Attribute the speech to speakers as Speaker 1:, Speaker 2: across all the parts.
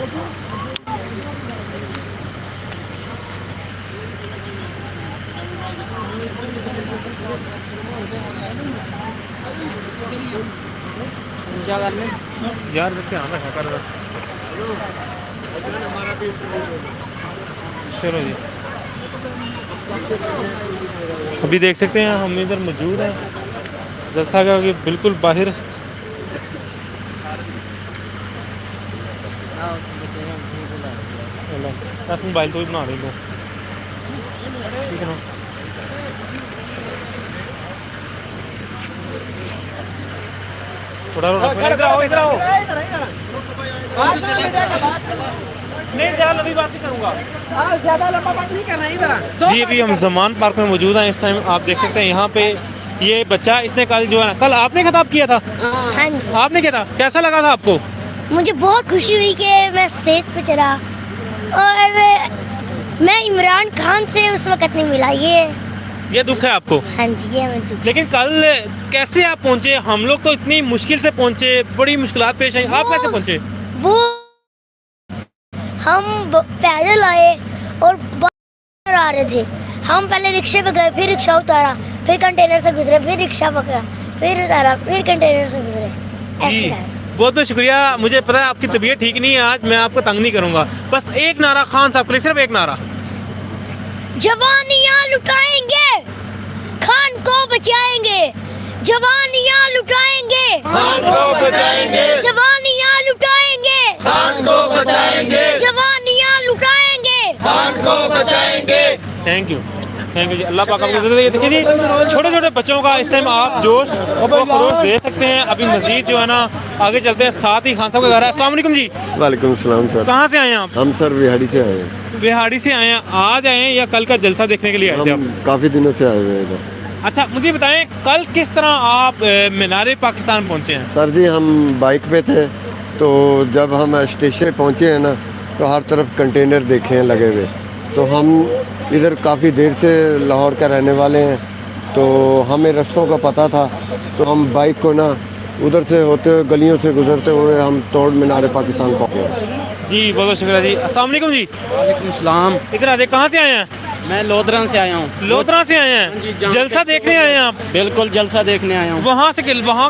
Speaker 1: क्या कर ले
Speaker 2: यार ध्यान रखा कर। चलो जी, अभी देख सकते हैं हम इधर मौजूद हैं जलसा का कि बिल्कुल बाहर। दस मोबाइल तो ही बना लेंगे, ठीक है ना। थोड़ा इधर आओ, इधर आओ। नहीं ज़्यादा लंबी बात नहीं करूँगा,
Speaker 1: ज्यादा लंबा बात नहीं करना इधर।
Speaker 2: जी अभी हम ज़मान पार्क में मौजूद हैं। इस टाइम आप देख सकते हैं यहाँ पे ये बच्चा, इसने कल जो है ना, कल आपने खिताब किया था।
Speaker 3: हाँ जी,
Speaker 2: आपने किया था, कैसा लगा था आपको?
Speaker 3: मुझे बहुत खुशी हुई कि मैं स्टेज पे चढ़ा और मैं इमरान खान से उस वक्त नहीं मिला।
Speaker 2: ये दुख है आपको?
Speaker 3: हाँ जी, ये मुझे।
Speaker 2: लेकिन कल कैसे आप पहुँचे? हम लोग तो इतनी मुश्किल से पहुँचे, बड़ी मुश्किलात पेश आई, आप कैसे पहुँचे?
Speaker 3: वो हम पैदल आए और बाहर आ रहे थे। हम पहले रिक्शे पे गए, फिर रिक्शा उतारा, फिर कंटेनर से गुजरे, फिर रिक्शा पकड़ा, फिर उतारा, फिर कंटेनर से गुजरे। ऐसे
Speaker 2: जी
Speaker 3: आए।
Speaker 2: बहुत बहुत शुक्रिया। मुझे पता है आपकी तबीयत ठीक नहीं है आज, मैं आपको तंग नहीं करूँगा। बस एक नारा खान साहब के लिए, सिर्फ एक नारा।
Speaker 3: जवानियाँ लुटाएंगे, खान को बचाएंगे। जवानियाँ लुटाएंगे,
Speaker 4: खान को बचाएंगे,
Speaker 3: जवानियाँ लुटाएंगे,
Speaker 4: खान को बचाएंगे,
Speaker 3: जवानियाँ लुटाएंगे,
Speaker 4: खान को बचाएंगे।
Speaker 2: थैंक यू जी, अल्लाह पाक आपको इज़्ज़त दे। देखिए जी, छोटे छोटे बच्चों का इस टाइम आप जोश और खरोश दे सकते हैं। अभी मजीद जो है ना आगे चलते हैं, साथ ही खान साहब का घर है। अस्सलाम वालेकुम जी।
Speaker 5: वालेकुम सलाम सर।
Speaker 2: कहाँ से आए हैं आप?
Speaker 5: हम सर बिहाड़ी से आए हैं।
Speaker 2: बिहाड़ी से आए हैं। आज आए हैं या कल का जलसा देखने के लिए आए थे आप?
Speaker 5: हम काफ़ी दिनों से आए हुए हैं इधर।
Speaker 2: अच्छा मुझे बताएं, कल किस तरह आप मीनार पाकिस्तान पहुँचे हैं?
Speaker 5: सर जी हम बाइक पे थे, तो जब हम स्टेशन पहुँचे हैं ना, तो हर तरफ कंटेनर देखे हैं लगे हुए। तो हम इधर काफ़ी देर से लाहौर का रहने वाले हैं, तो हमें रास्तों का पता था, तो हम बाइक को ना उधर से होते हुए गलियों से गुजरते हुए हम तोड़ मीनार पाकिस्तान पहुँचे।
Speaker 2: जी बहुत बहुत शुक्रिया जी। अस्सलाम वालेकुम जी।
Speaker 1: वालेकुम सलाम।
Speaker 2: इधर आते, कहाँ से आए हैं?
Speaker 1: मैं लोधरा से आया हूँ।
Speaker 2: लोधरा से आए
Speaker 1: जी,
Speaker 2: हैं,
Speaker 1: जहाँ
Speaker 2: जलसा
Speaker 1: पे-
Speaker 2: देखने आए हैं आप?
Speaker 1: बिल्कुल जलसा देखने आया हूँ।
Speaker 2: वहाँ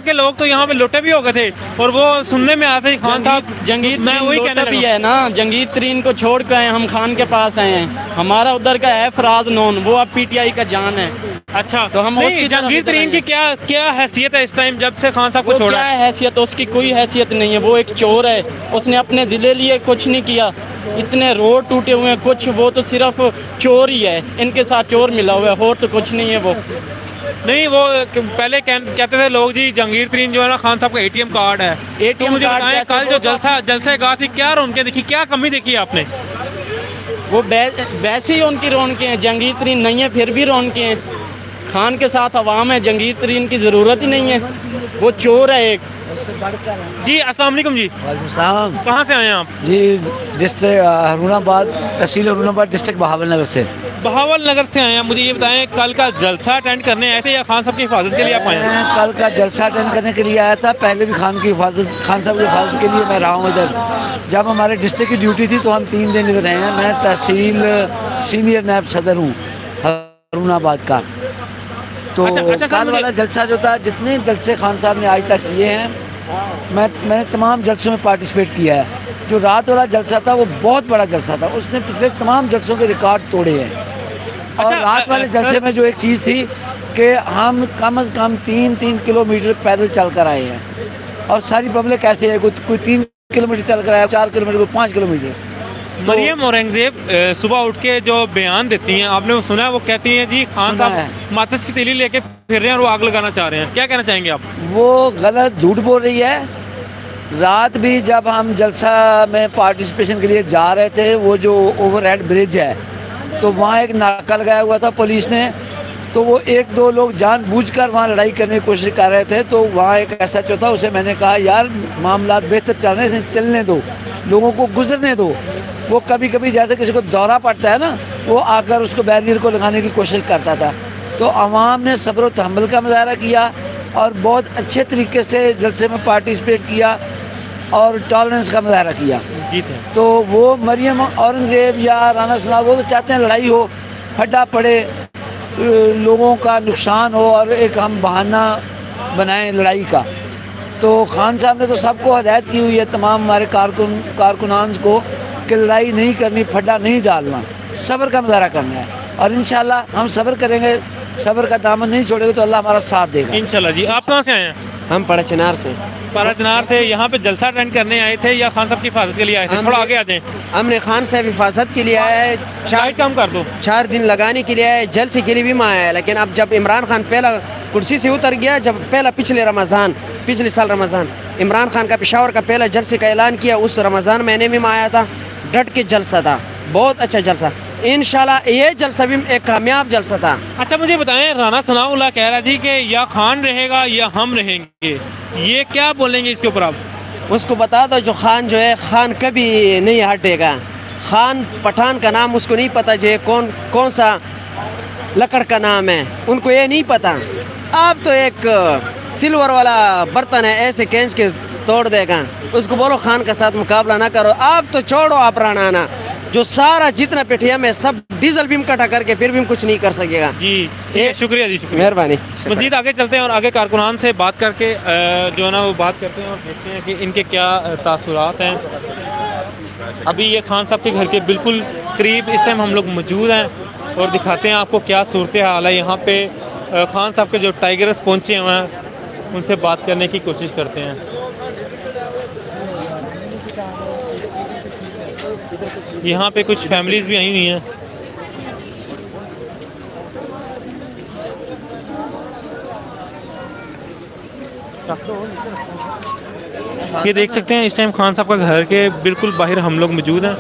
Speaker 2: के लोग तो यहाँ पे लुटे भी हो गए थे, और वो सुनने में आया था कि खान साहब,
Speaker 1: जंगीर
Speaker 2: मैं वही कहने
Speaker 1: भी
Speaker 2: लगा।
Speaker 1: है ना, जंगीर तरीन को छोड़ के आए, हम खान के पास आए हैं। हमारा उधर का है फराज नोन, वो अब पीटीआई का जान है।
Speaker 2: अच्छा
Speaker 1: तो हम
Speaker 2: नहीं,
Speaker 1: उसकी तरफ
Speaker 2: जंगीर
Speaker 1: इधर
Speaker 2: तरीन
Speaker 1: आए
Speaker 2: की क्या क्या हैसियत है इस टाइम जब से खान साहब को
Speaker 1: वो
Speaker 2: छोड़ा
Speaker 1: क्या
Speaker 2: है?
Speaker 1: हैसियत, उसकी कोई हैसियत नहीं है। वो एक चोर है, उसने अपने ज़िले लिए कुछ नहीं किया। इतने रोड टूटे हुए हैं कुछ, वो तो सिर्फ चोर ही है, इनके साथ चोर मिला हुआ है, और तो कुछ नहीं है। वो
Speaker 2: नहीं, वो पहले कहते थे लोग जी जंगीर तरीन जो है ना खान साहब का एटीएम कार्ड है। तो मुझे
Speaker 1: कार्ड
Speaker 2: बताएं,
Speaker 1: जैसे
Speaker 2: कल जो जलसा गाह थी, क्या रौनकें देखी, क्या कमी देखी आपने?
Speaker 1: वो वैसे ही उनकी रौनकें हैं। जंगीर तरीन नहीं है फिर भी रौनकें हैं। खान के साथ अवाम है, जंगीर तरीन की ज़रूरत ही नहीं है। वो चोर है एक।
Speaker 2: जी अस्सलाम वालेकुम जी।
Speaker 6: वालेकुम
Speaker 2: कहाँ से आए हैं आप?
Speaker 6: जी, डिस्ट्रिक्ट हरुणाबाद, तहसील हरुणाबाद, डिस्ट्रिक्ट बहावल नगर से।
Speaker 2: बहावल नगर से आए हैं। मुझे ये बताएं, कल का जलसा अटेंड करने आए थे या खान साहब की हिफाजत के लिए आप आए हैं?
Speaker 6: मैं कल का जलसा अटेंड करने के लिए आया था। पहले भी खान साहब की हिफाजत के लिए मैं रहा हूँ इधर। जब हमारे डिस्ट्रिक्ट की ड्यूटी थी तो हम 3 दिन इधर रहे हैं। मैं तहसील सीनियर नायब सदर हूँ हरुणाबाद का। तो
Speaker 2: अच्छा,
Speaker 6: कल वाला जलसा जो था, जितने जलसे खान साहब ने आज तक किए हैं, मैंने तमाम जलसों में पार्टिसिपेट किया है। जो रात वाला जलसा था वो बहुत बड़ा जलसा था, उसने पिछले तमाम जलसों के रिकॉर्ड तोड़े हैं। और रात वाले जलसे में जो एक चीज़ थी कि हम कम से कम 3-3 किलोमीटर पैदल चल कर आए हैं, और सारी पब्लिक ऐसे है, कोई 3 किलोमीटर चल कर आया, 4 किलोमीटर, कोई 5 किलोमीटर।
Speaker 2: मरियम औरंगजेब सुबह उठ के जो बयान देती हैं, आपने वो सुना है? वो कहती हैं जी खान
Speaker 6: सुना
Speaker 2: साहब माचिस की तीली लेके फिर रहे हैं और वो आग लगाना चाह रहे हैं। क्या कहना चाहेंगे आप?
Speaker 6: वो गलत झूठ बोल रही है। रात भी जब हम जलसा में पार्टिसिपेशन के लिए जा रहे थे, वो जो ओवरहेड ब्रिज है, तो वहाँ एक नाका लगाया हुआ था पुलिस ने। तो वो 1-2 लोग जानबूझकर वहाँ लड़ाई करने की कोशिश कर रहे थे। तो वहाँ एक SHO था, उसे मैंने कहा यार मामला बेहतर चल रहे हैं, चलने दो, लोगों को गुजरने दो। वो कभी कभी जैसे किसी को दौरा पड़ता है ना, वो आकर उसको बैरियर को लगाने की कोशिश करता था। तो अवाम ने सब्र व तहम्मुल का मुजाहरा किया और बहुत अच्छे तरीके से जलसे में पार्टिसिपेट किया। और टॉलरेंस का मुजाहरा किया।
Speaker 2: जीत है।
Speaker 6: तो वो मरियम औरंगज़ेब या राना सनाब वो तो चाहते हैं लड़ाई हो, फड्डा पड़े, लोगों का नुकसान हो और एक हम बहाना बनाएं लड़ाई का। तो खान साहब ने तो सबको हदायत की हुई है, तमाम हमारे कारकुनान को, कि लड़ाई नहीं करनी, फड्डा नहीं डालना, सब्र का मुजाहरा करना है। और इंशाल्लाह हम सब्र करेंगे, सब्र का दामन नहीं छोड़ेंगे तो अल्लाह हमारा साथ देगा
Speaker 2: इंशाल्लाह जी। आप कहाँ से आए हैं?
Speaker 1: हम पड़चनार से।
Speaker 2: पाराचनार से। यहाँ पे जलसा अटेंड करने आए थे या खान साहब की हिफाजत के लिए आए थे? थोड़ा आगे आ जाएं।
Speaker 1: हमने खान साहब हिफाजत के लिए आया है,
Speaker 2: चाय काम कर दो।
Speaker 1: 4 दिन लगाने के लिए आया है, जलसे के लिए भी मैं आया है। लेकिन अब जब इमरान खान पहला कुर्सी से उतर गया, जब पहला पिछले साल रमज़ान इमरान खान का पेशावर का पहला जलसे का ऐलान किया, उस रमज़ान महीने में मैं आया था, डट के जलसा था, बहुत अच्छा जलसा। इंशाल्लाह ये जलसा भी एक कामयाब जलसा था।
Speaker 2: अच्छा मुझे बताएं, राना सनाउल्लाह कह रहा थी कि या खान रहेगा या हम रहेंगे, ये क्या बोलेंगे इसके ऊपर आप?
Speaker 1: उसको बता दो जो है खान कभी नहीं हटेगा। खान पठान का नाम उसको नहीं पता, जो कौन सा लकड़ का नाम है उनको ये नहीं पता। आप तो एक सिल्वर वाला बर्तन है, ऐसे खींच के तोड़ देगा। उसको बोलो खान के साथ मुकाबला ना करो। आप तो छोड़ो, आप राना जो सारा जितना पेटिया में सब डीजल भी इकट्ठा करके फिर भी कुछ नहीं कर सकेगा।
Speaker 2: जी ठीक है, शुक्रिया जी, शुक्रिया,
Speaker 1: मेहरबानी।
Speaker 2: मज़ीद आगे चलते हैं और आगे कारकुनान से बात करके जो है ना वो बात करते हैं और देखते हैं कि इनके क्या तासुरात हैं। अभी ये खान साहब के घर के बिल्कुल करीब इस टाइम हम लोग मौजूद हैं और दिखाते हैं आपको क्या सूरत हाल है यहाँ पे। खान साहब के जो टाइगर्स पहुँचे हुए हैं उनसे बात करने की कोशिश करते हैं। यहाँ पे कुछ फैमिलीज़ भी आई हुई हैं। ये देख सकते हैं इस टाइम खान साहब का घर के बिल्कुल बाहर हम लोग मौजूद हैं।